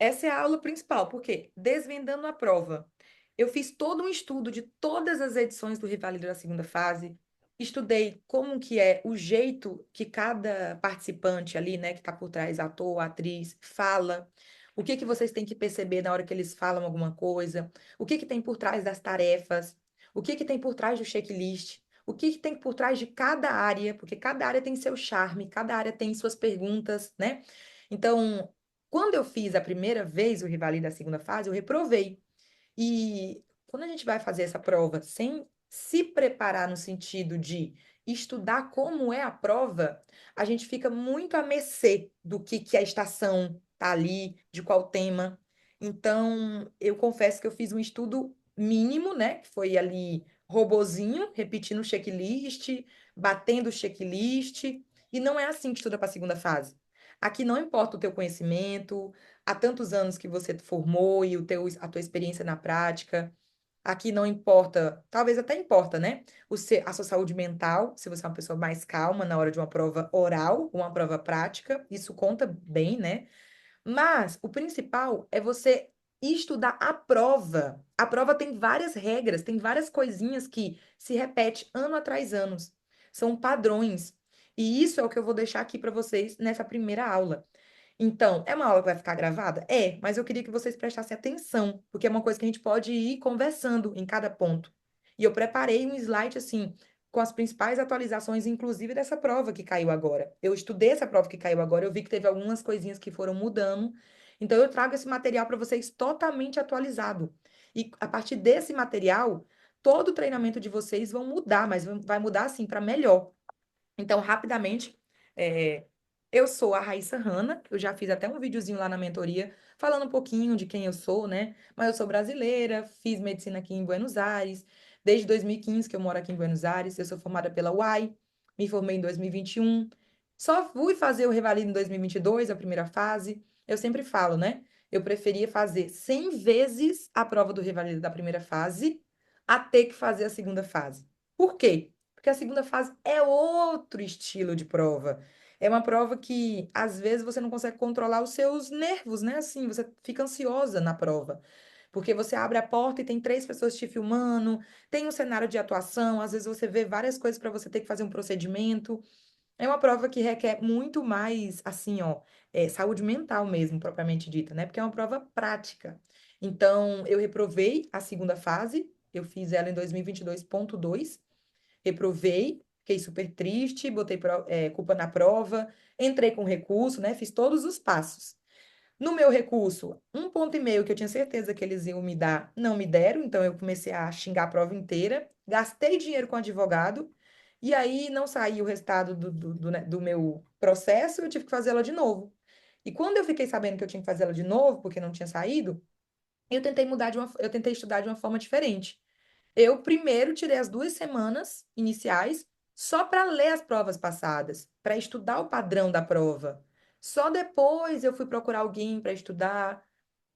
Essa é a aula principal, porque desvendando a prova. Eu fiz todo um estudo de todas as edições do Revalida da segunda fase, estudei como que é o jeito que cada participante ali, né, que está por trás, ator, atriz, fala, o que que vocês têm que perceber na hora que eles falam alguma coisa, o que que tem por trás das tarefas, o que que tem por trás do checklist, o que que tem por trás de cada área, porque cada área tem seu charme, cada área tem suas perguntas, né? Então, quando eu fiz a primeira vez o Rivali da segunda fase, eu reprovei. E quando a gente vai fazer essa prova sem se preparar no sentido de estudar como é a prova, a gente fica muito à mercê do que a estação tá ali, de qual tema. Então, eu confesso que eu fiz um estudo mínimo, né? Que foi ali robozinho, repetindo o checklist, batendo o checklist. E não é assim que estuda para a segunda fase. Aqui não importa o teu conhecimento, há tantos anos que você formou e a tua experiência na prática. Aqui não importa, talvez até importa, né? A sua saúde mental, se você é uma pessoa mais calma na hora de uma prova oral, uma prova prática, isso conta bem, né? Mas o principal é você estudar a prova. A prova tem várias regras, tem várias coisinhas que se repete ano atrás anos. São padrões. E isso é o que eu vou deixar aqui para vocês nessa primeira aula. Então, é uma aula que vai ficar gravada? É, mas eu queria que vocês prestassem atenção, porque é uma coisa que a gente pode ir conversando em cada ponto. E eu preparei um slide assim, com as principais atualizações, inclusive dessa prova que caiu agora. Eu estudei essa prova que caiu agora, eu vi que teve algumas coisinhas que foram mudando. Então, eu trago esse material para vocês totalmente atualizado. E a partir desse material, todo o treinamento de vocês vão mudar, mas vai mudar assim para melhor. Então, rapidamente, é, eu sou a Raíssa Hanna, eu já fiz até um videozinho lá na mentoria, falando um pouquinho de quem eu sou, né? Mas eu sou brasileira, fiz medicina aqui em Buenos Aires, desde 2015 que eu moro aqui em Buenos Aires, eu sou formada pela UAI, me formei em 2021, só fui fazer o Revalida em 2022, a primeira fase. Eu sempre falo, né? Eu preferia fazer 100 vezes a prova do Revalida da primeira fase a ter que fazer a segunda fase. Por quê? Porque a segunda fase é outro estilo de prova. É uma prova que, às vezes, você não consegue controlar os seus nervos, né? Assim, você fica ansiosa na prova. Porque você abre a porta e tem três pessoas te filmando, tem um cenário de atuação, às vezes você vê várias coisas para você ter que fazer um procedimento. É uma prova que requer muito mais, assim, ó, saúde mental mesmo, propriamente dita, né? Porque é uma prova prática. Então, eu reprovei a segunda fase, eu fiz ela em 2022.2. Reprovei, fiquei super triste, botei culpa na prova, entrei com recurso, né? Fiz todos os passos. No meu recurso, 1,5 ponto que eu tinha certeza que eles iam me dar, não me deram, então eu comecei a xingar a prova inteira, gastei dinheiro com advogado, e aí não saiu o resultado né, do meu processo, eu tive que fazer ela de novo. E quando eu fiquei sabendo que eu tinha que fazer ela de novo, porque não tinha saído, eu tentei estudar de uma forma diferente. Eu primeiro tirei as 2 semanas iniciais só para ler as provas passadas, para estudar o padrão da prova. Só depois eu fui procurar alguém para estudar,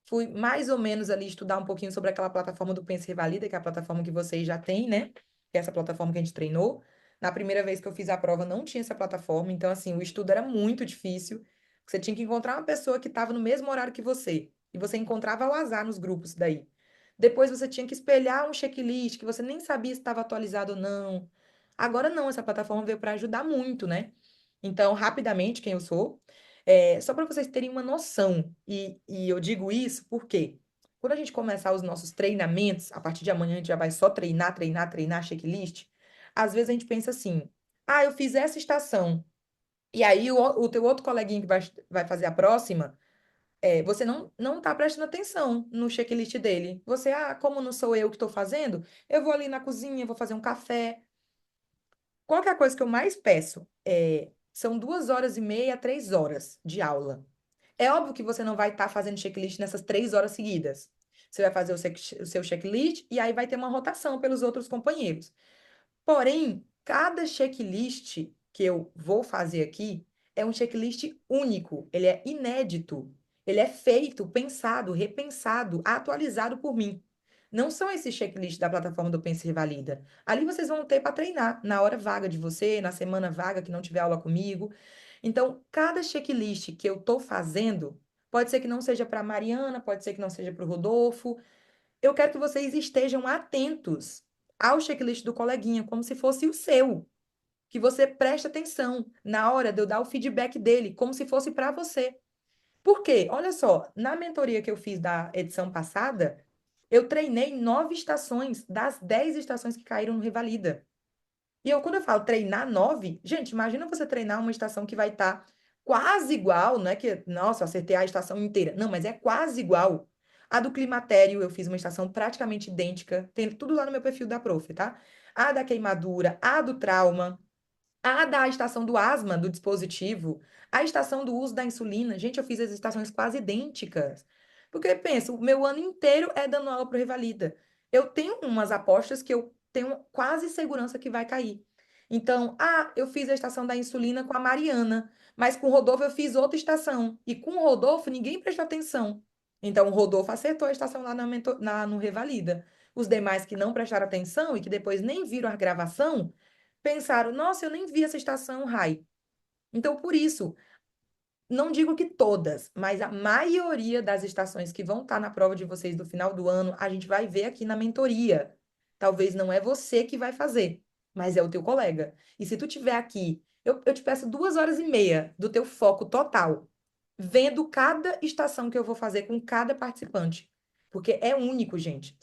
fui mais ou menos ali estudar um pouquinho sobre aquela plataforma do Pense e Revalida, que é a plataforma que vocês já têm, né? Que é essa plataforma que a gente treinou. Na primeira vez que eu fiz a prova, não tinha essa plataforma, então, assim, o estudo era muito difícil. Você tinha que encontrar uma pessoa que estava no mesmo horário que você, e você encontrava ao azar nos grupos daí. Depois você tinha que espelhar um checklist que você nem sabia se estava atualizado ou não. Agora não, essa plataforma veio para ajudar muito, né? Então, rapidamente, quem eu sou. Só para vocês terem uma noção, e eu digo isso porque quando a gente começar os nossos treinamentos, a partir de amanhã a gente já vai só treinar, treinar, treinar, checklist. Às vezes a gente pensa assim: ah, eu fiz essa estação, e aí o teu outro coleguinha que vai fazer a próxima, você não tá prestando atenção no checklist dele. Você, como não sou eu que estou fazendo, eu vou ali na cozinha, vou fazer um café. Qual que é a coisa que eu mais peço? São 2 horas e meia, 3 horas de aula. É óbvio que você não vai estar fazendo checklist nessas 3 horas seguidas. Você vai fazer o seu checklist e aí vai ter uma rotação pelos outros companheiros. Porém, cada checklist que eu vou fazer aqui é um checklist único, ele é inédito, ele é feito, pensado, repensado, atualizado por mim. Não são esses checklists da plataforma do Pense e Revalida. Ali vocês vão ter para treinar na hora vaga de você, na semana vaga que não tiver aula comigo. Então, cada checklist que eu estou fazendo, pode ser que não seja para a Mariana, pode ser que não seja para o Rodolfo. Eu quero que vocês estejam atentos ao checklist do coleguinha, como se fosse o seu, que você preste atenção na hora de eu dar o feedback dele, como se fosse para você. Por quê? Olha só, na mentoria que eu fiz da edição passada, eu treinei 9 estações das 10 estações que caíram no Revalida. E quando eu falo treinar 9, gente, imagina você treinar uma estação que vai estar quase igual, não é que, nossa, eu acertei a estação inteira. Não, mas é quase igual. A do climatério, eu fiz uma estação praticamente idêntica. Tem tudo lá no meu perfil da prof, tá? A da queimadura, a do trauma, a da estação do asma do dispositivo, a estação do uso da insulina. Gente, eu fiz as estações quase idênticas. Porque pensa, o meu ano inteiro é dando aula para Revalida. Eu tenho umas apostas que eu tenho quase segurança que vai cair. Então, eu fiz a estação da insulina com a Mariana, mas com o Rodolfo eu fiz outra estação. E com o Rodolfo ninguém prestou atenção. Então, o Rodolfo acertou a estação lá no Revalida. Os demais que não prestaram atenção e que depois nem viram a gravação, pensaram, nossa, eu nem vi essa estação, Rai. Então, por isso, não digo que todas, mas a maioria das estações que vão estar na prova de vocês do final do ano, a gente vai ver aqui na mentoria. Talvez não é você que vai fazer, mas é o teu colega. E se tu tiver aqui, eu te peço 2 horas e meia do teu foco total, vendo cada estação que eu vou fazer com cada participante. Porque é único, gente.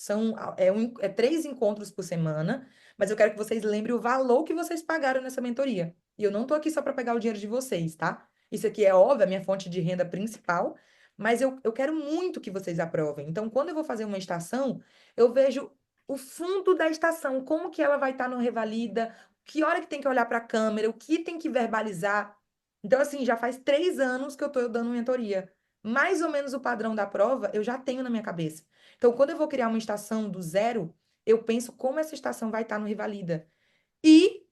É 3 encontros por semana, mas eu quero que vocês lembrem o valor que vocês pagaram nessa mentoria. E eu não tô aqui só para pegar o dinheiro de vocês, tá? Isso aqui é óbvio, é a minha fonte de renda principal, mas eu quero muito que vocês aprovem. Então, quando eu vou fazer uma estação, eu vejo o fundo da estação, como que ela vai estar no Revalida, que hora que tem que olhar para a câmera, o que tem que verbalizar. Então, assim, já faz 3 anos que eu estou dando mentoria. Mais ou menos o padrão da prova eu já tenho na minha cabeça. Então, quando eu vou criar uma estação do zero, eu penso como essa estação vai estar no Revalida. E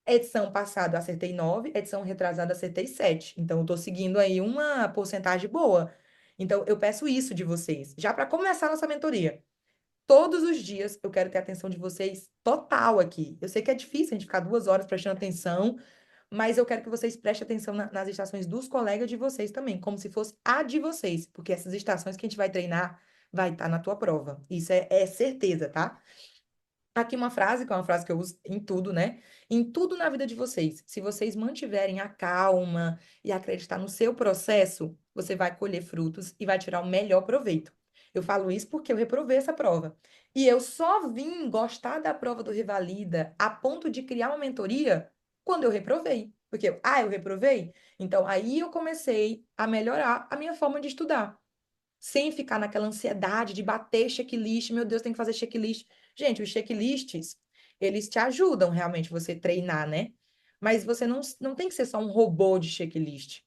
edição passada eu acertei 9, edição retrasada acertei 7. Então, eu estou seguindo aí uma porcentagem boa. Então, eu peço isso de vocês, já para começar a nossa mentoria. Todos os dias eu quero ter a atenção de vocês total aqui. Eu sei que é difícil a gente ficar 2 horas prestando atenção, mas eu quero que vocês prestem atenção nas estações dos colegas de vocês também, como se fosse a de vocês, porque essas estações que a gente vai treinar vai estar na tua prova. Isso é certeza, tá? Aqui uma frase, que é uma frase que eu uso em tudo, né? Em tudo na vida de vocês. Se vocês mantiverem a calma e acreditar no seu processo, você vai colher frutos e vai tirar o melhor proveito. Eu falo isso porque eu reprovei essa prova. E eu só vim gostar da prova do Revalida a ponto de criar uma mentoria quando eu reprovei. Porque, eu reprovei? Então, aí eu comecei a melhorar a minha forma de estudar sem ficar naquela ansiedade de bater checklist, meu Deus, tem que fazer checklist. Gente, os checklists, eles te ajudam realmente você treinar, né? Mas você não tem que ser só um robô de checklist.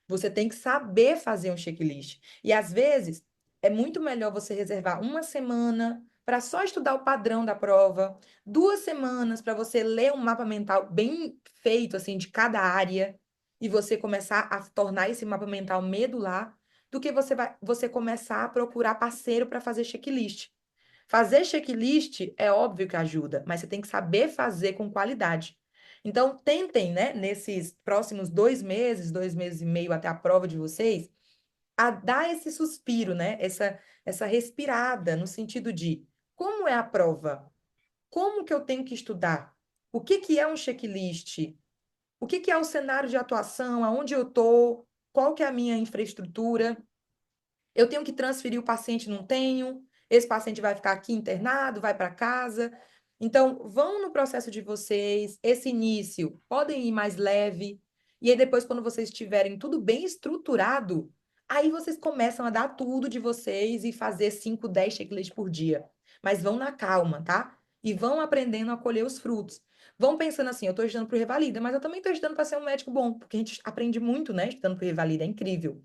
Você tem que saber fazer um checklist. E às vezes é muito melhor você reservar uma semana para só estudar o padrão da prova, 2 semanas para você ler um mapa mental bem feito assim de cada área e você começar a tornar esse mapa mental medular do que você começar a procurar parceiro para fazer checklist. Fazer checklist é óbvio que ajuda, mas você tem que saber fazer com qualidade. Então, tentem, né, nesses próximos 2 meses, 2 meses e meio até a prova de vocês, a dar esse suspiro, né, essa respirada no sentido de como é a prova? Como que eu tenho que estudar? O que que é um checklist? O que que é o cenário de atuação? Aonde eu estou? Qual que é a minha infraestrutura? Eu tenho que transferir o paciente, não tenho. Esse paciente vai ficar aqui internado, vai para casa. Então, vão no processo de vocês. Esse início, podem ir mais leve. E aí, depois, quando vocês tiverem tudo bem estruturado, aí vocês começam a dar tudo de vocês e fazer 5, 10 checklists por dia. Mas vão na calma, tá? E vão aprendendo a colher os frutos. Vão pensando assim, eu estou estudando para o Revalida, mas eu também estou estudando para ser um médico bom, porque a gente aprende muito, né? Estudando para o Revalida, é incrível.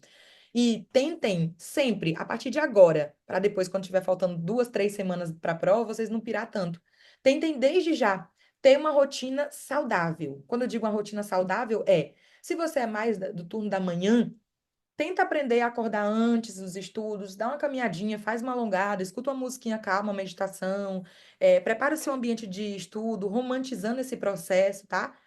E tentem sempre, a partir de agora, para depois, quando tiver faltando 2, 3 semanas para a prova, vocês não pirar tanto. Tentem desde já ter uma rotina saudável. Quando eu digo uma rotina saudável, se você é mais do turno da manhã, tenta aprender a acordar antes dos estudos, dá uma caminhadinha, faz uma alongada, escuta uma musiquinha calma, uma meditação, prepara o seu ambiente de estudo, romantizando esse processo, tá?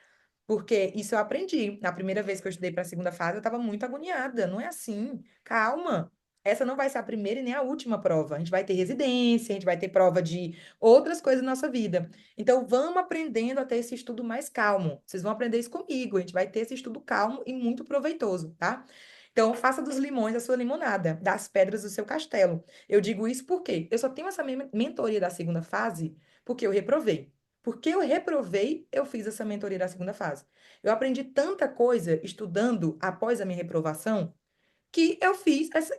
Porque isso eu aprendi. Na primeira vez que eu estudei para a segunda fase, eu estava muito agoniada. Não é assim. Calma. Essa não vai ser a primeira e nem a última prova. A gente vai ter residência, a gente vai ter prova de outras coisas na nossa vida. Então, vamos aprendendo a ter esse estudo mais calmo. Vocês vão aprender isso comigo. A gente vai ter esse estudo calmo e muito proveitoso, tá? Então, faça dos limões a sua limonada, das pedras o seu castelo. Eu digo isso porque eu só tenho essa mentoria da segunda fase porque eu reprovei. Porque eu reprovei, eu fiz essa mentoria da segunda fase. Eu aprendi tanta coisa estudando após a minha reprovação que eu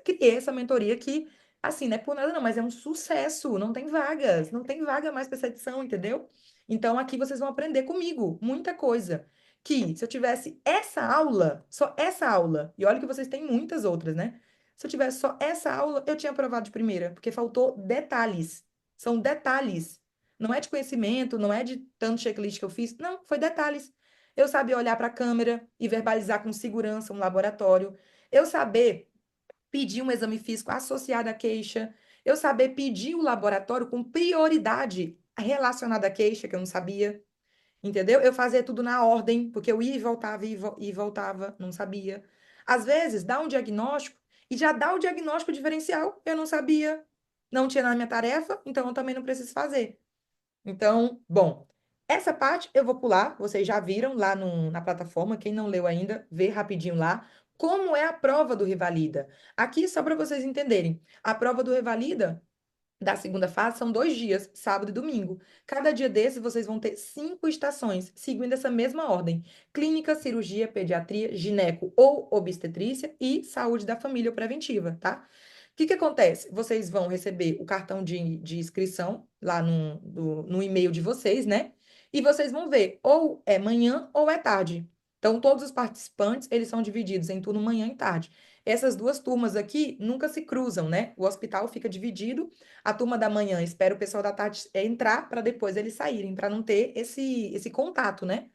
criei essa mentoria que, assim, não é por nada não, mas é um sucesso, não tem vagas, não tem vaga mais para essa edição, entendeu? Então aqui vocês vão aprender comigo muita coisa. Que se eu tivesse essa aula, só essa aula, e olha que vocês têm muitas outras, né? Se eu tivesse só essa aula, eu tinha aprovado de primeira, porque faltou detalhes. São detalhes. Não é de conhecimento, não é de tanto checklist que eu fiz, não, foi detalhes. Eu sabia olhar para a câmera e verbalizar com segurança um laboratório, eu saber pedir um exame físico associado à queixa, eu saber pedir o laboratório com prioridade relacionada à queixa, que eu não sabia, entendeu? Eu fazia tudo na ordem, porque eu ia e voltava, e voltava, não sabia. Às vezes, dá um diagnóstico e já dá o diagnóstico diferencial, eu não sabia, não tinha na minha tarefa, então eu também não preciso fazer. Então, bom, essa parte eu vou pular, vocês já viram lá na plataforma, quem não leu ainda, vê rapidinho lá, como é a prova do Revalida. Aqui, só para vocês entenderem, a prova do Revalida da segunda fase são 2 dias, sábado e domingo. Cada dia desses vocês vão ter 5 estações, seguindo essa mesma ordem: clínica, cirurgia, pediatria, gineco ou obstetrícia e saúde da família ou preventiva, tá? O que que acontece? Vocês vão receber o cartão de inscrição lá no e-mail de vocês, né? E vocês vão ver ou é manhã ou é tarde. Então, todos os participantes, eles são divididos em turno manhã e tarde. Essas duas turmas aqui nunca se cruzam, né? O hospital fica dividido, a turma da manhã espera o pessoal da tarde entrar para depois eles saírem, para não ter esse contato, né?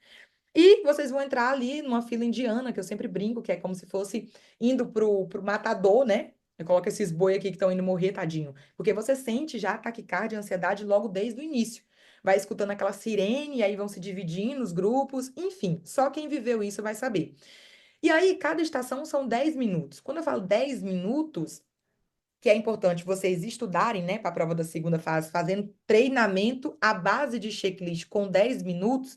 E vocês vão entrar ali numa fila indiana, que eu sempre brinco, que é como se fosse indo pro matador, né? Eu coloco esses boi aqui que estão indo morrer, tadinho. Porque você sente já a taquicardia, a ansiedade logo desde o início. Vai escutando aquela sirene, e aí vão se dividindo os grupos, enfim, só quem viveu isso vai saber. E aí, cada estação são 10 minutos. Quando eu falo 10 minutos, que é importante vocês estudarem, né, para a prova da segunda fase, fazendo treinamento à base de checklist com 10 minutos.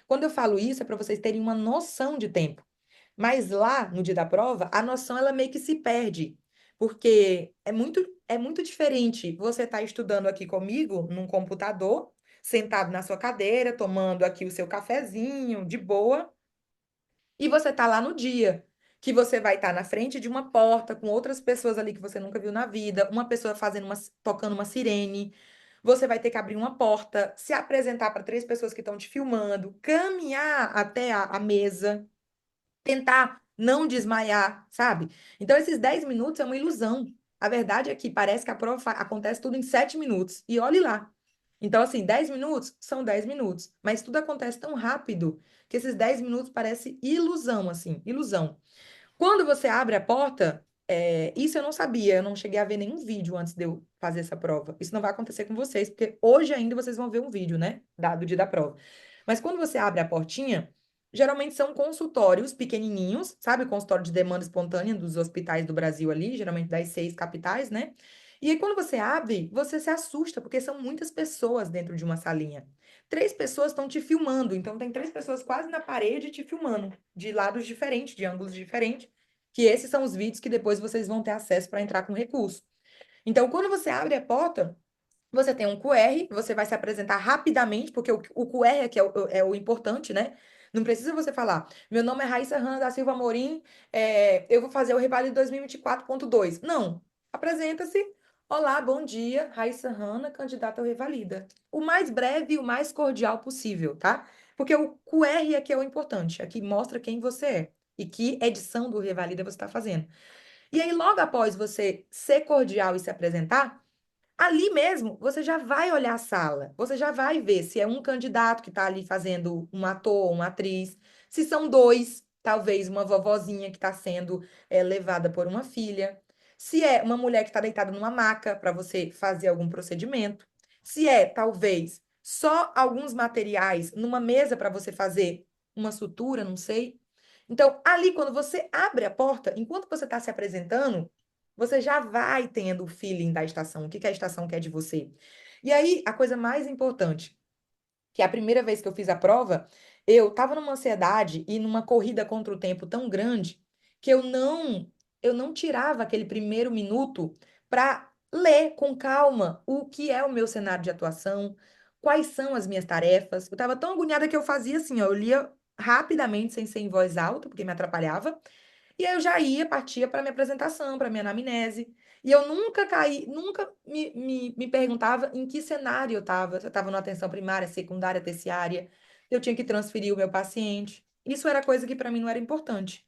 Quando eu falo isso, é para vocês terem uma noção de tempo. Mas lá, no dia da prova, a noção ela meio que se perde, porque é muito diferente você estar estudando aqui comigo num computador, sentado na sua cadeira, tomando aqui o seu cafezinho, de boa, e você tá lá no dia, que você vai estar na frente de uma porta com outras pessoas ali que você nunca viu na vida, uma pessoa tocando uma sirene. Você vai ter que abrir uma porta, se apresentar para 3 pessoas que estão te filmando, caminhar até a mesa, tentar não desmaiar, sabe? Então, esses 10 minutos é uma ilusão. A verdade é que parece que a prova acontece tudo em 7 minutos. E olhe lá. Então, assim, 10 minutos são 10 minutos. Mas tudo acontece tão rápido que esses 10 minutos parece ilusão, assim, ilusão. Quando você abre a porta, isso eu não sabia, eu não cheguei a ver nenhum vídeo antes de eu fazer essa prova. Isso não vai acontecer com vocês, porque hoje ainda vocês vão ver um vídeo, né? Do dia da prova. Mas quando você abre a portinha, geralmente são consultórios pequenininhos, sabe? Consultório de demanda espontânea dos hospitais do Brasil ali, geralmente das 6 capitais, né? E aí, quando você abre, você se assusta, porque são muitas pessoas dentro de uma salinha. 3 pessoas estão te filmando, então tem 3 pessoas quase na parede te filmando, de lados diferentes, de ângulos diferentes, que esses são os vídeos que depois vocês vão ter acesso para entrar com recurso. Então, quando você abre a porta, você tem um QR, você vai se apresentar rapidamente, porque o QR é que é o importante, né? Não precisa você falar, meu nome é Raíssa Hanna da Silva Amorim, eu vou fazer o Revale 2024.2. Não, apresenta-se. Olá, bom dia, Raíssa Hanna, candidata ao Revalida. O mais breve e o mais cordial possível, tá? Porque o QR aqui é o importante, aqui mostra quem você é e que edição do Revalida você está fazendo. E aí, logo após você ser cordial e se apresentar, ali mesmo, você já vai olhar a sala, você já vai ver se é um candidato que está ali fazendo um ator, uma atriz, se são dois, talvez uma vovozinha que está sendo levada por uma filha, se é uma mulher que está deitada numa maca para você fazer algum procedimento, se é talvez só alguns materiais numa mesa para você fazer. uma sutura, não sei. Então, ali, quando você abre a porta, enquanto você está se apresentando, você já vai tendo o feeling da estação, o que que a estação quer de você. E aí, a coisa mais importante, que a primeira vez que eu fiz a prova, eu estava numa ansiedade e numa corrida contra o tempo tão grande que eu não tirava aquele primeiro minuto para ler com calma o que é o meu cenário de atuação, quais são as minhas tarefas. Eu estava tão agoniada que eu fazia assim, ó, eu lia rapidamente sem ser em voz alta, porque me atrapalhava. E aí eu já ia, partia para minha apresentação, para minha anamnese. E eu nunca caí, nunca me perguntava em que cenário eu estava. Se eu estava numa atenção primária, secundária, terciária. Eu tinha que transferir o meu paciente. Isso era coisa que para mim não era importante.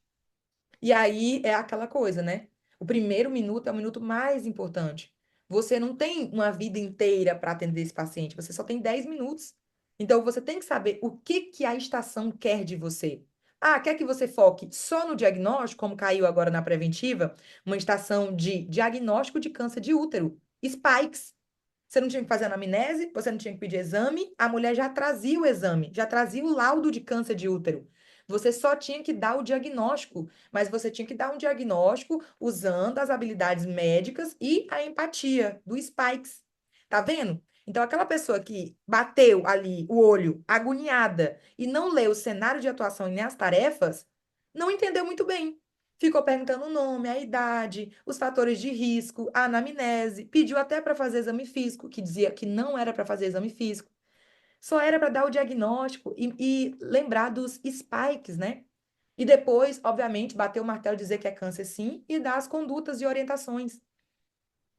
E aí é aquela coisa, né? O primeiro minuto é o minuto mais importante. Você não tem uma vida inteira para atender esse paciente, você só tem 10 minutos. Então você tem que saber o que que a estação quer de você. Ah, quer que você foque só no diagnóstico, como caiu agora na preventiva, uma estação de diagnóstico de câncer de útero, spikes. Você não tinha que fazer anamnese, você não tinha que pedir exame, a mulher já trazia o exame, já trazia o laudo de câncer de útero. Você só tinha que dar o diagnóstico, mas você tinha que dar um diagnóstico usando as habilidades médicas e a empatia do Spikes. Tá vendo? Então, aquela pessoa que bateu ali o olho, agoniada, e não leu o cenário de atuação e nem as tarefas, não entendeu muito bem. Ficou perguntando o nome, a idade, os fatores de risco, a anamnese, pediu até para fazer exame físico, que dizia que não era para fazer exame físico, só era para dar o diagnóstico e lembrar dos spikes, né? E depois, obviamente, bater o martelo, dizer que é câncer sim e dar as condutas e orientações.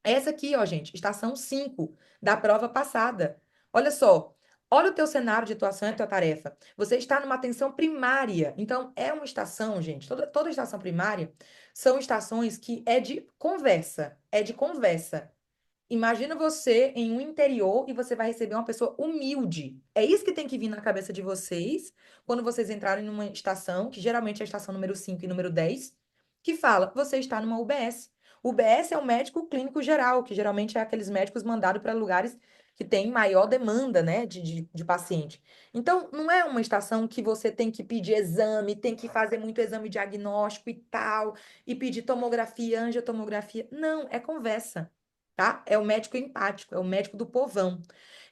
Essa aqui, ó, gente, estação 5 da prova passada. Olha só, olha o teu cenário de atuação e a tua tarefa. Você está numa atenção primária. Então, é uma estação, gente, toda estação primária são estações que é de conversa. É de conversa. Imagina você em um interior e você vai receber uma pessoa humilde. É isso que tem que vir na cabeça de vocês quando vocês entrarem numa estação, que geralmente é a estação número 5 e número 10, que fala, você está numa UBS. UBS é o médico clínico geral, que geralmente é aqueles médicos mandados para lugares que têm maior demanda, né, de paciente. Então, não é uma estação que você tem que pedir exame, tem que fazer muito exame diagnóstico e tal, e pedir tomografia, angiotomografia. Não, é conversa, tá? É o médico empático, é o médico do povão.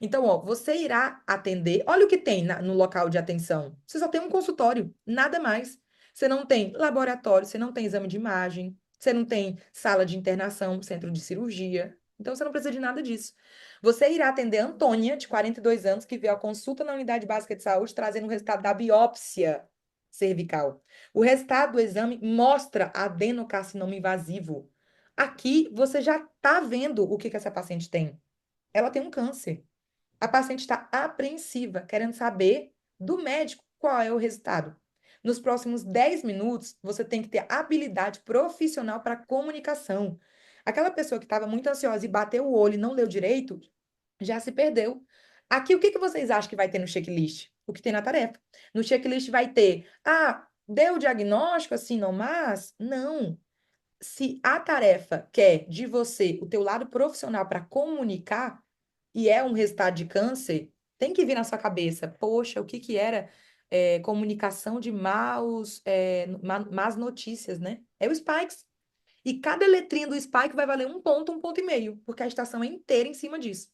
Então, ó, você irá atender. Olha o que tem no local de atenção. Você só tem um consultório, nada mais. Você não tem laboratório, você não tem exame de imagem, você não tem sala de internação, centro de cirurgia. Então, você não precisa de nada disso. Você irá atender a Antônia, de 42 anos, que veio à consulta na unidade básica de saúde, trazendo o resultado da biópsia cervical. O resultado do exame mostra adenocarcinoma invasivo. Aqui você já está vendo o que que essa paciente tem. Ela tem um câncer. A paciente está apreensiva, querendo saber do médico qual é o resultado. Nos próximos 10 minutos, você tem que ter habilidade profissional para comunicação. Aquela pessoa que estava muito ansiosa e bateu o olho e não leu direito, já se perdeu. Aqui, o que que vocês acham que vai ter no checklist? O que tem na tarefa. No checklist vai ter, deu o diagnóstico assim, não, mas? Não. Se a tarefa quer de você o teu lado profissional para comunicar e é um resultado de câncer, tem que vir na sua cabeça, poxa, o que que era comunicação de más notícias, né? É o Spikes. E cada letrinha do Spike vai valer um ponto e meio, porque a estação é inteira em cima disso.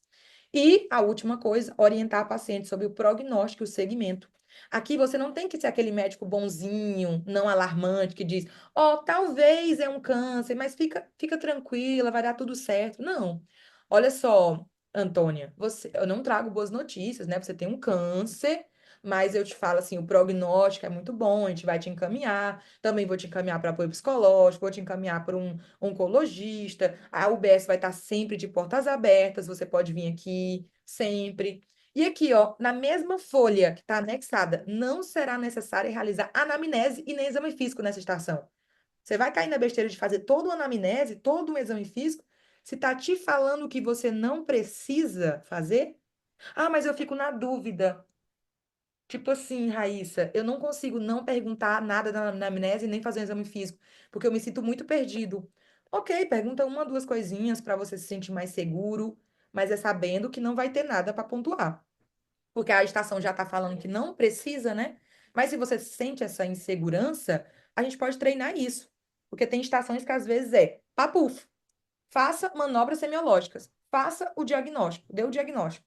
E a última coisa, orientar a paciente sobre o prognóstico e o segmento. Aqui você não tem que ser aquele médico bonzinho, não alarmante, que diz, ó, talvez é um câncer, mas fica tranquila, vai dar tudo certo. Não. Olha só, Antônia, eu não trago boas notícias, né? Você tem um câncer, mas eu te falo assim, o prognóstico é muito bom, a gente vai te encaminhar, também vou te encaminhar para apoio psicológico, vou te encaminhar para um oncologista, a UBS vai estar sempre de portas abertas, você pode vir aqui sempre. E aqui, ó, na mesma folha que está anexada, não será necessário realizar anamnese e nem exame físico nessa estação. Você vai cair na besteira de fazer toda uma anamnese, todo um exame físico, se está te falando que você não precisa fazer? Ah, mas eu fico na dúvida. Tipo assim, Raíssa, eu não consigo não perguntar nada na amnésia e nem fazer um exame físico, porque eu me sinto muito perdido. Ok, pergunta uma, duas coisinhas para você se sentir mais seguro, mas é sabendo que não vai ter nada para pontuar. Porque a estação já está falando que não precisa, né? Mas se você sente essa insegurança, a gente pode treinar isso. Porque tem estações que às vezes é papuf, faça manobras semiológicas, faça o diagnóstico, dê o diagnóstico.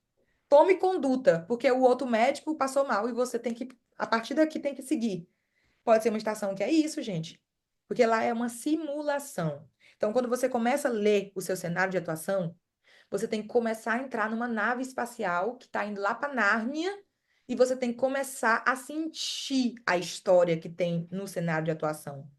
Tome conduta, porque o outro médico passou mal e você tem que, a partir daqui, tem que seguir. Pode ser uma estação que é isso, gente. Porque lá é uma simulação. Então, quando você começa a ler o seu cenário de atuação, você tem que começar a entrar numa nave espacial que está indo lá para Nárnia e você tem que começar a sentir a história que tem no cenário de atuação.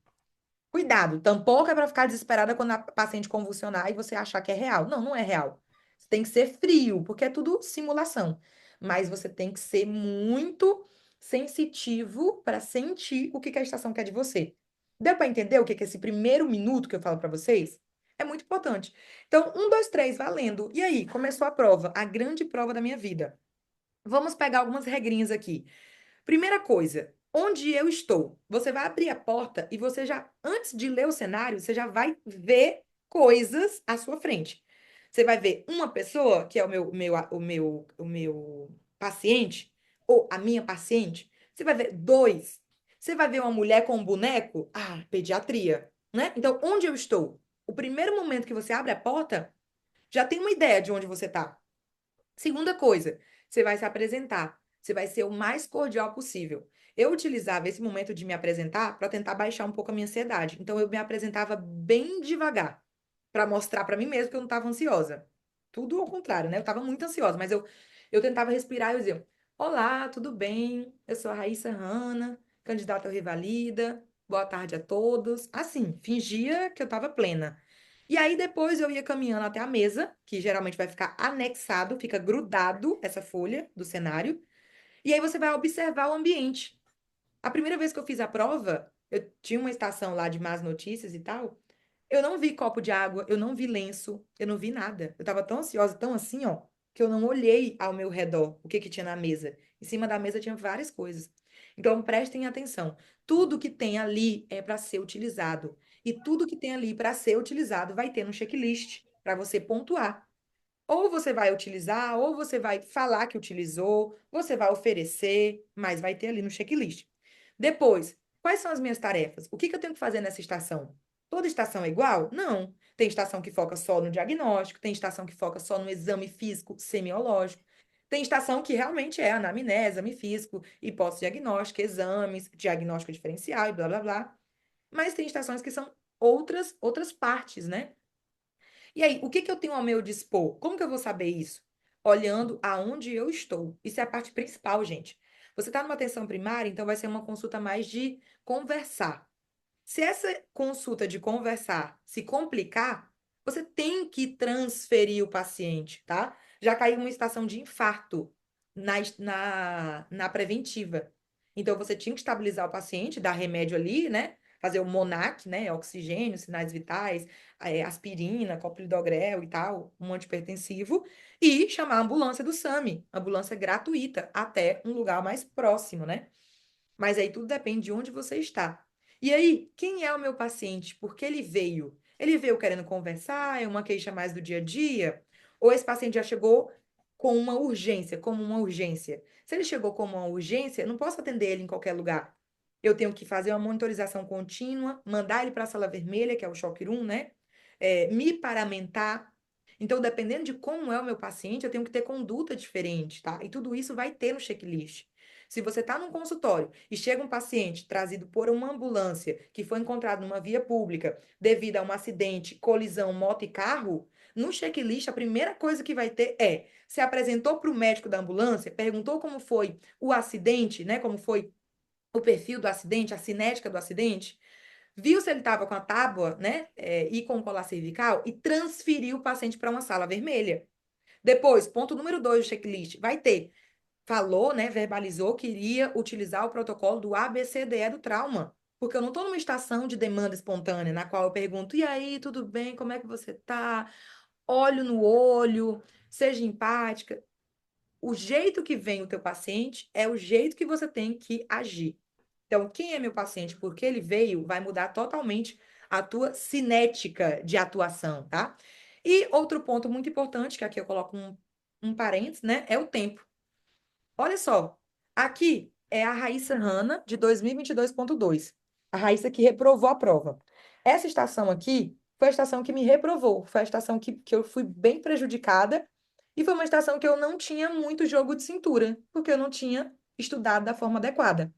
Cuidado, tampouco é para ficar desesperada quando a paciente convulsionar e você achar que é real. Não, não é real. Você tem que ser frio, porque é tudo simulação. Mas você tem que ser muito sensitivo para sentir o que que a estação quer de você. Deu para entender o que que é esse primeiro minuto que eu falo para vocês? É muito importante. Então, um, dois, três, valendo. E aí, começou a prova, a grande prova da minha vida. Vamos pegar algumas regrinhas aqui. Primeira coisa, onde eu estou? Você vai abrir a porta e você já, antes de ler o cenário, você já vai ver coisas à sua frente. Você vai ver uma pessoa, que é o meu paciente, ou a minha paciente. Você vai ver dois. Você vai ver uma mulher com um boneco? Ah, pediatria, né? Então, onde eu estou? O primeiro momento que você abre a porta, já tem uma ideia de onde você está. Segunda coisa, você vai se apresentar. Você vai ser o mais cordial possível. Eu utilizava esse momento de me apresentar para tentar baixar um pouco a minha ansiedade. Então, eu me apresentava bem devagar, para mostrar para mim mesmo que eu não estava ansiosa. Tudo ao contrário, né? Eu estava muito ansiosa, mas eu tentava respirar e eu dizia: Olá, tudo bem? Eu sou a Raíssa Hanna, candidata ao Revalida. Boa tarde a todos. Assim, fingia que eu estava plena. E aí depois eu ia caminhando até a mesa, que geralmente vai ficar anexado, fica grudado essa folha do cenário. E aí você vai observar o ambiente. A primeira vez que eu fiz a prova, eu tinha uma estação lá de más notícias e tal. Eu não vi copo de água, eu não vi lenço, eu não vi nada. Eu tava tão ansiosa, tão assim, ó, que eu não olhei ao meu redor, o que que tinha na mesa. Em cima da mesa tinha várias coisas. Então prestem atenção. Tudo que tem ali é para ser utilizado. E tudo que tem ali para ser utilizado vai ter no checklist para você pontuar. Ou você vai utilizar, ou você vai falar que utilizou, você vai oferecer, mas vai ter ali no checklist. Depois, quais são as minhas tarefas? O que que eu tenho que fazer nessa estação? Toda estação é igual? Não. Tem estação que foca só no diagnóstico, tem estação que foca só no exame físico semiológico, tem estação que realmente é anamnese, exame físico, hipótese diagnóstica, exames, diagnóstico diferencial e blá blá blá. Mas tem estações que são outras partes, né? E aí, o que que eu tenho ao meu dispor? Como que eu vou saber isso? Olhando aonde eu estou. Isso é a parte principal, gente. Você está numa atenção primária, então vai ser uma consulta mais de conversar. Se essa consulta de conversar se complicar, você tem que transferir o paciente, tá? Já caiu uma estação de infarto na preventiva. Então, você tinha que estabilizar o paciente, dar remédio ali, né? Fazer o MONAC, né? Oxigênio, sinais vitais, aspirina, clopidogrel e tal, um antipertensivo, e chamar a ambulância do SAMI, ambulância gratuita, até um lugar mais próximo, né? Mas aí tudo depende de onde você está. E aí, quem é o meu paciente? Por que ele veio? Ele veio querendo conversar, é uma queixa mais do dia a dia? Ou esse paciente já chegou com uma urgência, como uma urgência? Se ele chegou como uma urgência, eu não posso atender ele em qualquer lugar. Eu tenho que fazer uma monitorização contínua, mandar ele para a sala vermelha, que é o choque room, né? Me paramentar. Então, dependendo de como é o meu paciente, eu tenho que ter conduta diferente, tá? E tudo isso vai ter no checklist. Se você está num consultório e chega um paciente trazido por uma ambulância que foi encontrado numa via pública devido a um acidente, colisão, moto e carro, no checklist a primeira coisa que vai ter é se apresentou para o médico da ambulância, perguntou como foi o acidente, né? Como foi o perfil do acidente, a cinética do acidente, viu se ele estava com a tábua, né? E com colar cervical e transferiu o paciente para uma sala vermelha. Depois, ponto número 2 do checklist, vai ter falou, né, verbalizou que iria utilizar o protocolo do ABCDE do trauma. Porque eu não estou numa estação de demanda espontânea, na qual eu pergunto: e aí, tudo bem? Como é que você tá? Olho no olho, seja empática. O jeito que vem o teu paciente é o jeito que você tem que agir. Então, quem é meu paciente, porque ele veio, vai mudar totalmente a tua cinética de atuação, tá? E outro ponto muito importante, que aqui eu coloco um parênteses, né, é o tempo. Olha só, aqui é a Raíssa Hanna, de 2022.2. A Raíssa que reprovou a prova. Essa estação aqui foi a estação que me reprovou. Foi a estação que eu fui bem prejudicada. E foi uma estação que eu não tinha muito jogo de cintura, porque eu não tinha estudado da forma adequada.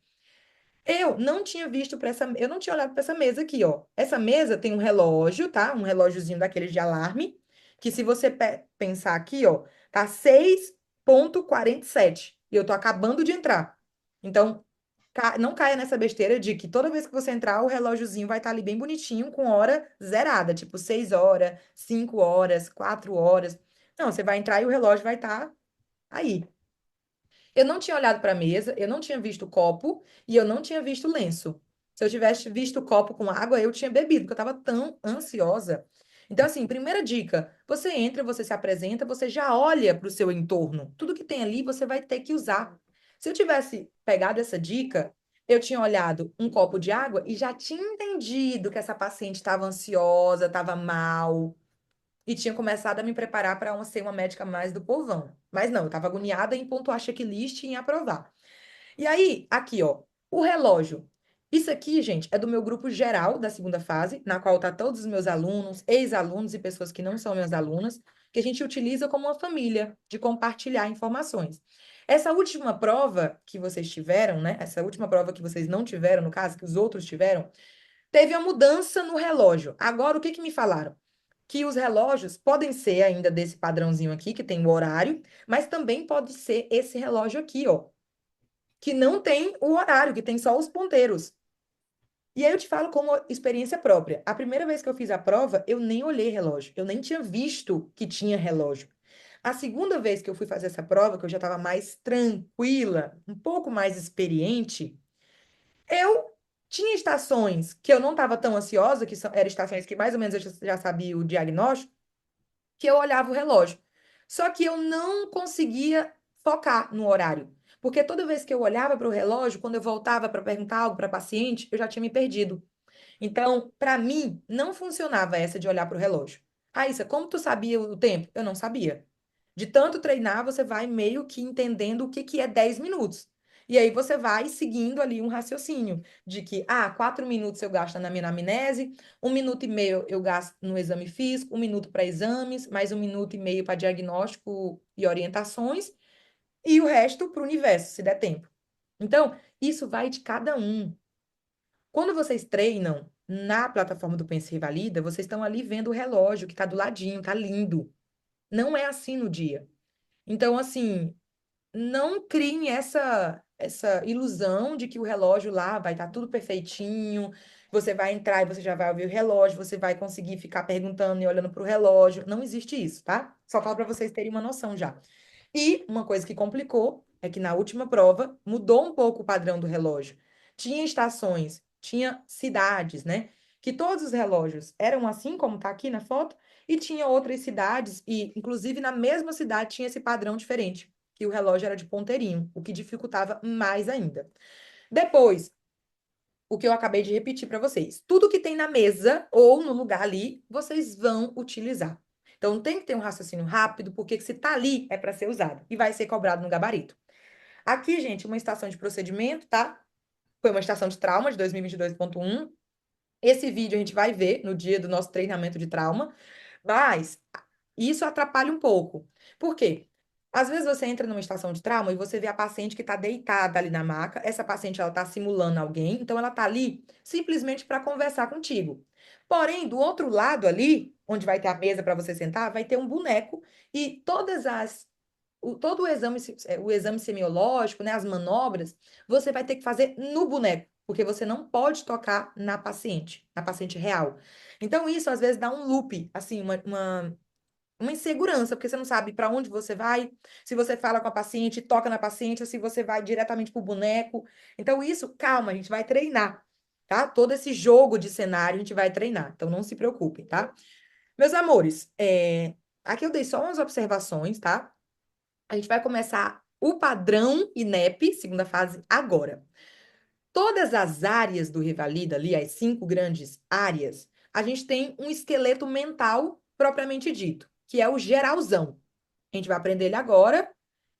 Eu não tinha visto para essa, eu não tinha olhado para essa mesa aqui, ó. Essa mesa tem um relógio, tá? Um relógiozinho daqueles de alarme, que se você pensar aqui, ó, tá 6:47 e eu tô acabando de entrar. Então, não caia nessa besteira de que toda vez que você entrar, o relógiozinho vai estar ali bem bonitinho, com hora zerada, tipo 6 horas, 5 horas, 4 horas. Não, você vai entrar e o relógio vai estar aí. Eu não tinha olhado para a mesa, eu não tinha visto o copo e eu não tinha visto o lenço. Se eu tivesse visto o copo com água, eu tinha bebido, porque eu estava tão ansiosa. Então, assim, primeira dica: você entra, você se apresenta, você já olha para o seu entorno. Tudo que tem ali você vai ter que usar. Se eu tivesse pegado essa dica, eu tinha olhado um copo de água e já tinha entendido que essa paciente estava ansiosa, estava mal e tinha começado a me preparar para ser uma médica mais do povão. Mas não, eu estava agoniada em pontuar checklist e em aprovar. E aí, aqui, ó, o relógio. Isso aqui, gente, é do meu grupo geral da segunda fase, na qual tá todos os meus alunos, ex-alunos e pessoas que não são minhas alunas, que a gente utiliza como uma família de compartilhar informações. Essa última prova que vocês tiveram, né? Essa última prova que vocês não tiveram, no caso, que os outros tiveram, teve a mudança no relógio. Agora, o que que me falaram? Que os relógios podem ser ainda desse padrãozinho aqui, que tem o horário, mas também pode ser esse relógio aqui, ó, que não tem o horário, que tem só os ponteiros. E aí eu te falo como experiência própria. A primeira vez que eu fiz a prova, eu nem olhei relógio, eu nem tinha visto que tinha relógio. A segunda vez que eu fui fazer essa prova, que eu já estava mais tranquila, um pouco mais experiente, eu tinha estações que eu não estava tão ansiosa, que eram estações que mais ou menos eu já sabia o diagnóstico, que eu olhava o relógio. Só que eu não conseguia focar no horário. Porque toda vez que eu olhava para o relógio, quando eu voltava para perguntar algo para a paciente, eu já tinha me perdido. Então, para mim, não funcionava essa de olhar para o relógio. Raíssa, como tu sabia o tempo? Eu não sabia. De tanto treinar, você vai meio que entendendo o que que é 10 minutos. E aí você vai seguindo ali um raciocínio de que, 4 minutos eu gasto na minha anamnese, 1 minuto e meio eu gasto no exame físico, 1 minuto para exames, mais 1 minuto e meio para diagnóstico e orientações, e o resto para o universo, se der tempo. Então, isso vai de cada um. Quando vocês treinam na plataforma do Pense e Revalida, vocês estão ali vendo o relógio que está do ladinho, tá lindo. Não é assim no dia. Então, assim, não criem essa ilusão de que o relógio lá vai estar tudo perfeitinho, você vai entrar e você já vai ouvir o relógio, você vai conseguir ficar perguntando e olhando para o relógio. Não existe isso, tá? Só falo para vocês terem uma noção já. E uma coisa que complicou é que na última prova mudou um pouco o padrão do relógio. Tinha estações, tinha cidades, né? Que todos os relógios eram assim, como está aqui na foto, e tinha outras cidades, e inclusive na mesma cidade tinha esse padrão diferente, que o relógio era de ponteirinho, o que dificultava mais ainda. Depois, o que eu acabei de repetir para vocês. Tudo que tem na mesa ou no lugar ali, vocês vão utilizar. Então, tem que ter um raciocínio rápido, porque se tá ali, é para ser usado e vai ser cobrado no gabarito. Aqui, gente, uma estação de procedimento, tá? Foi uma estação de trauma de 2022.1. Esse vídeo a gente vai ver no dia do nosso treinamento de trauma, mas isso atrapalha um pouco. Por quê? Às vezes você entra numa estação de trauma e você vê a paciente que está deitada ali na maca. Essa paciente ela está simulando alguém, então ela está ali simplesmente para conversar contigo. Porém, do outro lado ali, onde vai ter a mesa para você sentar, vai ter um boneco e todo o exame semiológico, né, as manobras, você vai ter que fazer no boneco, porque você não pode tocar na paciente real. Então, isso às vezes dá um loop, assim, uma insegurança, porque você não sabe para onde você vai, se você fala com a paciente, toca na paciente, ou se você vai diretamente para o boneco. Então, isso, calma, a gente vai treinar, tá? Todo esse jogo de cenário a gente vai treinar, então não se preocupem, tá? Meus amores, aqui eu dei só umas observações, tá? A gente vai começar o padrão INEP, segunda fase, agora. Todas as áreas do Revalida, ali, as 5 grandes áreas, a gente tem um esqueleto mental propriamente dito, que é o geralzão. A gente vai aprender ele agora.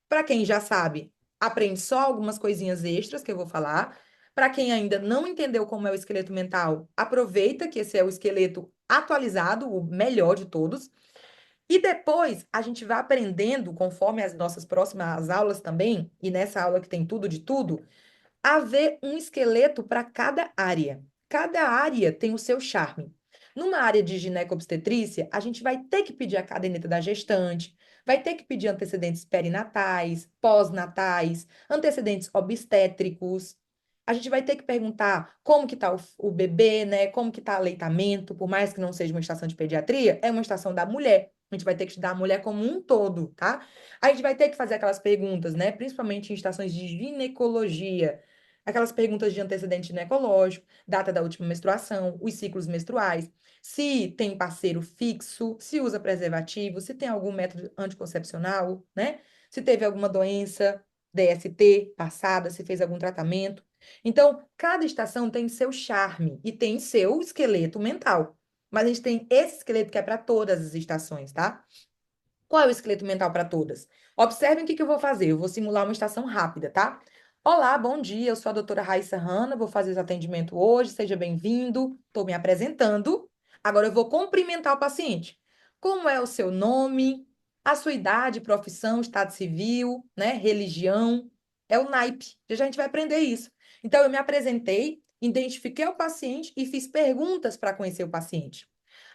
Para quem já sabe, aprende só algumas coisinhas extras que eu vou falar. Para quem ainda não entendeu como é o esqueleto mental, aproveita que esse é o esqueleto atualizado, o melhor de todos. E depois a gente vai aprendendo, conforme as nossas próximas aulas também, e nessa aula que tem tudo de tudo, haver um esqueleto para cada área. Cada área tem o seu charme. Numa área de ginecobstetrícia, a gente vai ter que pedir a caderneta da gestante, vai ter que pedir antecedentes perinatais, pós-natais, antecedentes obstétricos. A gente vai ter que perguntar como que está o bebê, né? Como que está o aleitamento, por mais que não seja uma estação de pediatria, é uma estação da mulher. A gente vai ter que estudar a mulher como um todo, tá? A gente vai ter que fazer aquelas perguntas, né? Principalmente em estações de ginecologia. Aquelas perguntas de antecedente ginecológico, data da última menstruação, os ciclos menstruais, se tem parceiro fixo, se usa preservativo, se tem algum método anticoncepcional, né? Se teve alguma doença DST passada, se fez algum tratamento. Então, cada estação tem seu charme e tem seu esqueleto mental. Mas a gente tem esse esqueleto que é para todas as estações, tá? Qual é o esqueleto mental para todas? Observem o que que eu vou fazer. Eu vou simular uma estação rápida, tá? Olá, bom dia. Eu sou a doutora Raíssa Hanna. Vou fazer esse atendimento hoje. Seja bem-vindo. Estou me apresentando. Agora eu vou cumprimentar o paciente. Como é o seu nome? A sua idade, profissão, estado civil, né? Religião. É o naipe. Já já a gente vai aprender isso. Então, eu me apresentei, identifiquei o paciente e fiz perguntas para conhecer o paciente.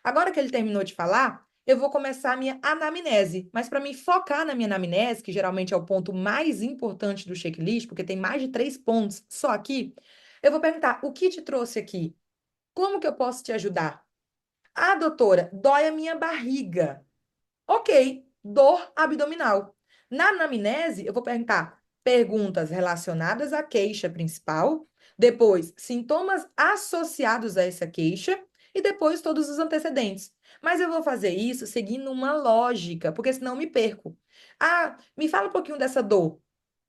Agora que ele terminou de falar, eu vou começar a minha anamnese. Mas para me focar na minha anamnese, que geralmente é o ponto mais importante do checklist, porque tem mais de 3 pontos só aqui, eu vou perguntar: o que te trouxe aqui? Como que eu posso te ajudar? Ah, doutora, dói a minha barriga. Ok, dor abdominal. Na anamnese, eu vou perguntar perguntas relacionadas à queixa principal, depois sintomas associados a essa queixa e depois todos os antecedentes. Mas eu vou fazer isso seguindo uma lógica, porque senão eu me perco. Ah, me fala um pouquinho dessa dor.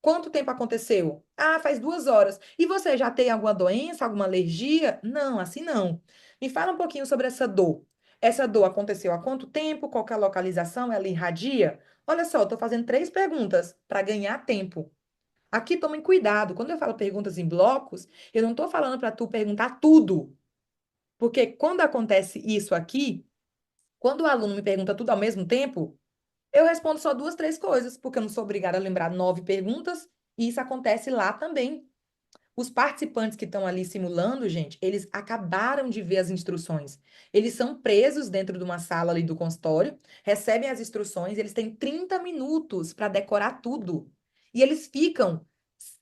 Quanto tempo aconteceu? Ah, faz 2 horas. E você já tem alguma doença, alguma alergia? Não, assim não. Me fala um pouquinho sobre essa dor. Essa dor aconteceu há quanto tempo? Qual que é a localização? Ela irradia? Olha só, estou fazendo 3 perguntas para ganhar tempo. Aqui tomem cuidado. Quando eu falo perguntas em blocos, eu não estou falando para tu perguntar tudo. Porque quando acontece isso aqui, quando o aluno me pergunta tudo ao mesmo tempo, eu respondo só 2, 3 coisas, porque eu não sou obrigada a lembrar 9 perguntas, e isso acontece lá também. Os participantes que estão ali simulando, gente, eles acabaram de ver as instruções. Eles são presos dentro de uma sala ali do consultório, recebem as instruções, eles têm 30 minutos para decorar tudo. E eles ficam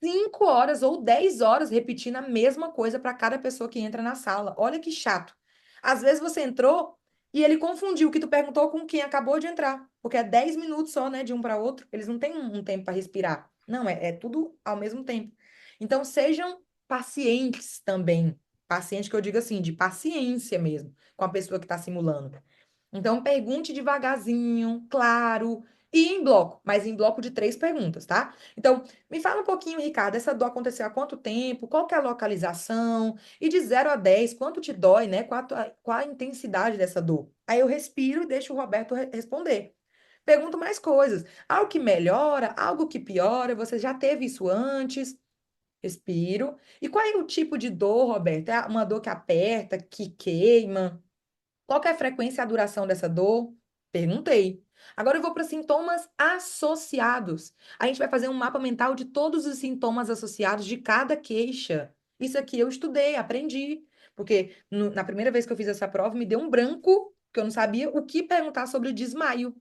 5 horas ou 10 horas repetindo a mesma coisa para cada pessoa que entra na sala. Olha que chato. Às vezes você entrou e ele confundiu o que tu perguntou com quem acabou de entrar, porque é 10 minutos só, né, de um para outro. Eles não têm um tempo para respirar. Não, é tudo ao mesmo tempo. Então, sejam pacientes também. Paciente que eu digo assim, de paciência mesmo, com a pessoa que está simulando. Então, pergunte devagarzinho, claro, e em bloco, mas em bloco de 3 perguntas, tá? Então, me fala um pouquinho, Ricardo, essa dor aconteceu há quanto tempo? Qual que é a localização? E de 0 a 10, quanto te dói, né? Qual a intensidade dessa dor? Aí eu respiro e deixo o Roberto responder. Pergunto mais coisas. Algo que melhora, algo que piora, você já teve isso antes? Respiro. E qual é o tipo de dor, Roberto? É uma dor que aperta, que queima? Qual que é a frequência e a duração dessa dor? Perguntei. Agora eu vou para sintomas associados. A gente vai fazer um mapa mental de todos os sintomas associados de cada queixa. Isso aqui eu estudei, aprendi. Porque na primeira vez que eu fiz essa prova, me deu um branco, que eu não sabia o que perguntar sobre o desmaio.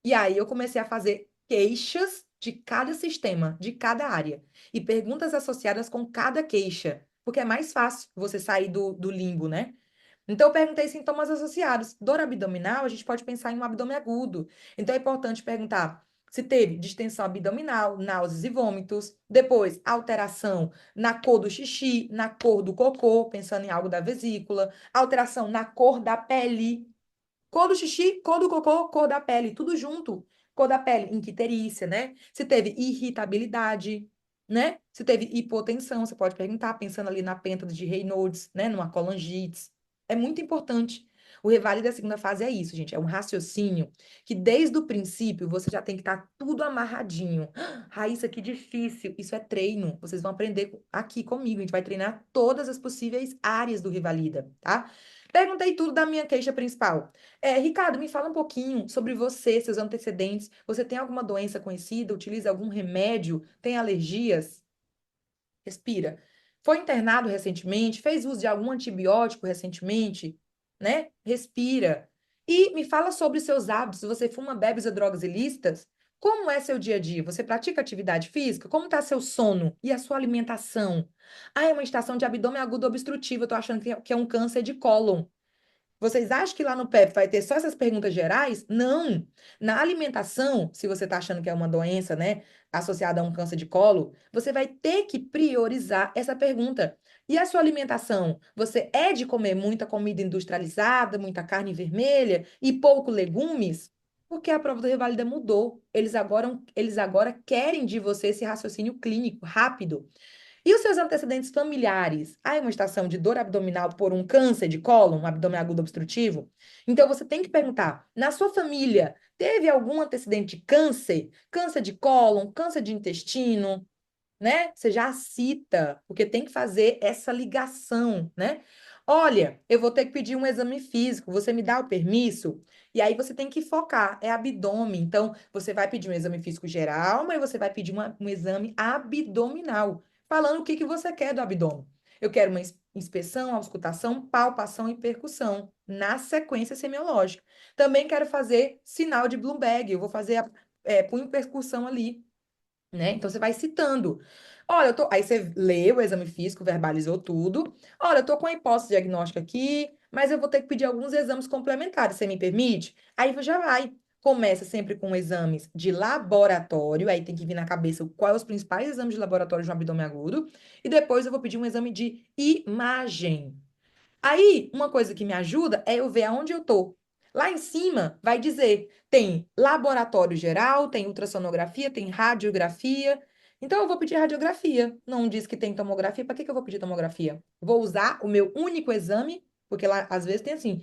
E aí eu comecei a fazer queixas de cada sistema, de cada área, e perguntas associadas com cada queixa, porque é mais fácil você sair do limbo, né? Então, eu perguntei sintomas associados. Dor abdominal, a gente pode pensar em um abdômen agudo. Então, é importante perguntar se teve distensão abdominal, náuseas e vômitos. Depois, alteração na cor do xixi, na cor do cocô, pensando em algo da vesícula. Alteração na cor da pele. Cor do xixi, cor do cocô, cor da pele, tudo junto. Cor da pele, icterícia, né? Se teve irritabilidade, né? Se teve hipotensão, você pode perguntar, pensando ali na penta de Raynaud's, né? Numa colangite. É muito importante. O Revalida a segunda fase é isso, gente. É um raciocínio que desde o princípio você já tem que estar tudo amarradinho. Raíssa, que difícil. Isso é treino. Vocês vão aprender aqui comigo. A gente vai treinar todas as possíveis áreas do Revalida, tá? Perguntei tudo da minha queixa principal. Ricardo, me fala um pouquinho sobre você, seus antecedentes. Você tem alguma doença conhecida? Utiliza algum remédio? Tem alergias? Respira. Foi internado recentemente? Fez uso de algum antibiótico recentemente? Né? Respira. E me fala sobre seus hábitos. Você fuma, bebe, usa drogas ilícitas? Como é seu dia a dia? Você pratica atividade física? Como está seu sono e a sua alimentação? Ah, é uma estação de abdômen agudo obstrutivo. Eu tô achando que é um câncer de cólon. Vocês acham que lá no PEP vai ter só essas perguntas gerais? Não. Na alimentação, se você está achando que é uma doença, né, associada a um câncer de colo, você vai ter que priorizar essa pergunta. E a sua alimentação? Você é de comer muita comida industrializada, muita carne vermelha e pouco legumes? Porque a prova do Revalida mudou. Eles agora querem de você esse raciocínio clínico rápido. E os seus antecedentes familiares? Há uma estação de dor abdominal por um câncer de cólon, um abdômen agudo obstrutivo? Então você tem que perguntar: na sua família, teve algum antecedente de câncer? Câncer de cólon, câncer de intestino, né? Você já cita, porque tem que fazer essa ligação, né? Olha, eu vou ter que pedir um exame físico, você me dá o permisso? E aí você tem que focar, é abdômen. Então, você vai pedir um exame físico geral, mas você vai pedir um exame abdominal, falando o que que você quer do abdômen. Eu quero uma inspeção, auscultação, palpação e percussão, na sequência semiológica. Também quero fazer sinal de Bloomberg, eu vou fazer punho percussão ali, né? Então você vai citando. Olha, aí você lê o exame físico, verbalizou tudo. Olha, eu tô com a hipótese diagnóstica aqui, mas eu vou ter que pedir alguns exames complementares. Você me permite? Aí você já vai. Começa sempre com exames de laboratório, aí tem que vir na cabeça quais os principais exames de laboratório de um abdômen agudo, e depois eu vou pedir um exame de imagem. Aí, uma coisa que me ajuda é eu ver aonde eu tô. Lá em cima vai dizer, tem laboratório geral, tem ultrassonografia, tem radiografia. Então eu vou pedir radiografia. Não diz que tem tomografia, para que que eu vou pedir tomografia? Vou usar o meu único exame, porque lá às vezes tem assim,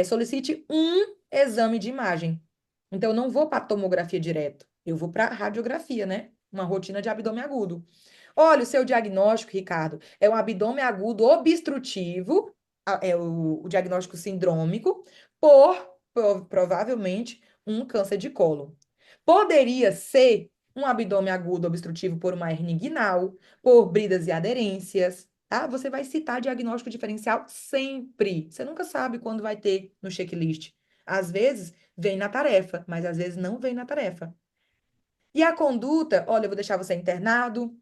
solicite um exame de imagem. Então eu não vou para tomografia direto, eu vou para radiografia, né? Uma rotina de abdômen agudo. Olha, o seu diagnóstico, Ricardo, é um abdômen agudo obstrutivo, é o diagnóstico sindrômico, provavelmente um câncer de colo. Poderia ser um abdômen agudo obstrutivo por uma hernia inguinal, por bridas e aderências, tá? Você vai citar diagnóstico diferencial sempre. Você nunca sabe quando vai ter no checklist. Às vezes vem na tarefa, mas às vezes não vem na tarefa. E a conduta, olha, eu vou deixar você internado,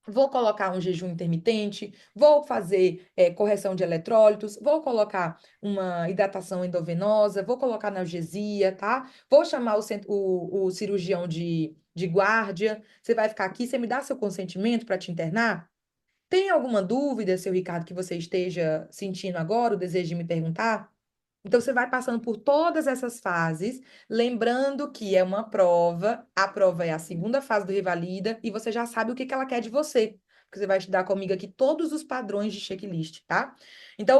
vou colocar um jejum intermitente, vou fazer correção de eletrólitos, vou colocar uma hidratação endovenosa, vou colocar analgesia, tá? Vou chamar o cirurgião de guarda. Você vai ficar aqui, você me dá seu consentimento para te internar? Tem alguma dúvida, seu Ricardo, que você esteja sentindo agora, o desejo de me perguntar? Então, você vai passando por todas essas fases, lembrando que é uma prova, a prova é a segunda fase do Revalida, e você já sabe o que que ela quer de você, porque você vai estudar comigo aqui todos os padrões de checklist, tá? Então,